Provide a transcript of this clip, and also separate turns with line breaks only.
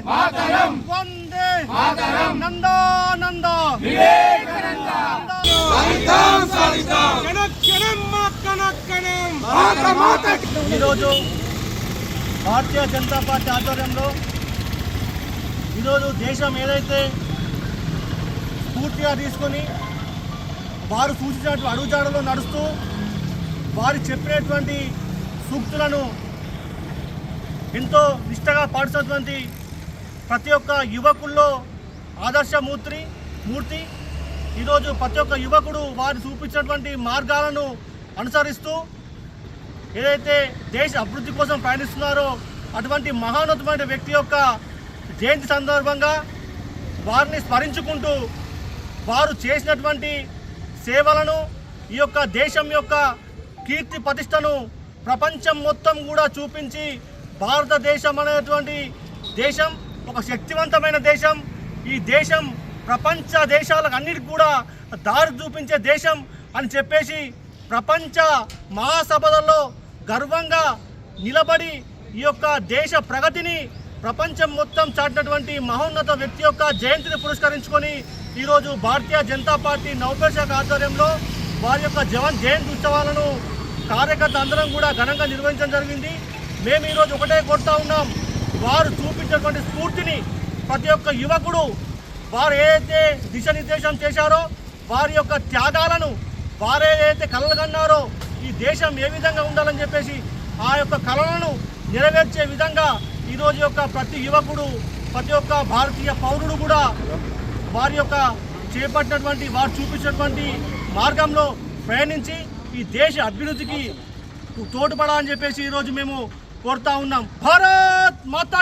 మాతరం వందే మాతరం నందా నందా వివేకానంద సాధిద్దాం సాధిద్దాం కనకనం కనకనం మాత మాత ఈరోజు భారతీయ జనతా పార్టీ ఆధ్వర్యంలో ఈరోజు దేశం ఏదైతే స్ఫూర్తిగా తీసుకొని వారు సూచించినటువంటి అడుగుజాడలో నడుస్తూ వారు చెప్పినటువంటి సూక్తులను ఎంతో నిష్టగా పాటిస్తున్నటువంటి ప్రతి ఒక్క యువకుల్లో ఆదర్శమూర్తి ఈరోజు ప్రతి ఒక్క యువకుడు వారు చూపించినటువంటి మార్గాలను అనుసరిస్తూ ఏదైతే దేశ అభివృద్ధి కోసం ప్రయాణిస్తున్నారో అటువంటి మహోన్నతమైన వ్యక్తి యొక్క జయంతి సందర్భంగా వారిని స్మరించుకుంటూ వారు చేసినటువంటి సేవలను ఈ యొక్క దేశం యొక్క కీర్తి ప్రతిష్టను ప్రపంచం మొత్తం కూడా చూపించి భారతదేశం అనేటువంటి దేశం ఒక శక్తివంతమైన దేశం, ఈ దేశం ప్రపంచ దేశాలకు అన్నిటికీ కూడా దారి చూపించే దేశం అని చెప్పేసి ప్రపంచ మహాసభలలో గర్వంగా నిలబడి ఈ యొక్క దేశ ప్రగతిని ప్రపంచం మొత్తం చాటినటువంటి మహోన్నత వ్యక్తి యొక్క జయంతిని పురస్కరించుకొని ఈరోజు భారతీయ జనతా పార్టీ నౌకర్ శాఖ ఆధ్వర్యంలో వారి యొక్క జయంతి ఉత్సవాలను కార్యకర్త అందరం కూడా ఘనంగా నిర్వహించడం జరిగింది. మేము ఈరోజు ఒకటే కోరుతా ఉన్నాం, వారు చూపించినటువంటి స్ఫూర్తిని ప్రతి ఒక్క యువకుడు వారు ఏదైతే దిశానిర్దేశం చేశారో వారి యొక్క త్యాగాలను వారు ఏదైతే కలలు కన్నారో ఈ దేశం ఏ విధంగా ఉండాలని చెప్పేసి ఆ యొక్క కలలను నెరవేర్చే విధంగా ఈరోజు యొక్క ప్రతి యువకుడు ప్రతి ఒక్క భారతీయ పౌరుడు కూడా వారి యొక్క చేపట్టినటువంటి వారు చూపించినటువంటి మార్గంలో ప్రయాణించి ఈ దేశ అభివృద్ధికి తోడ్పడాలని చెప్పేసి ఈరోజు మేము కోరుతా ఉన్నాం. భారత్ మాతా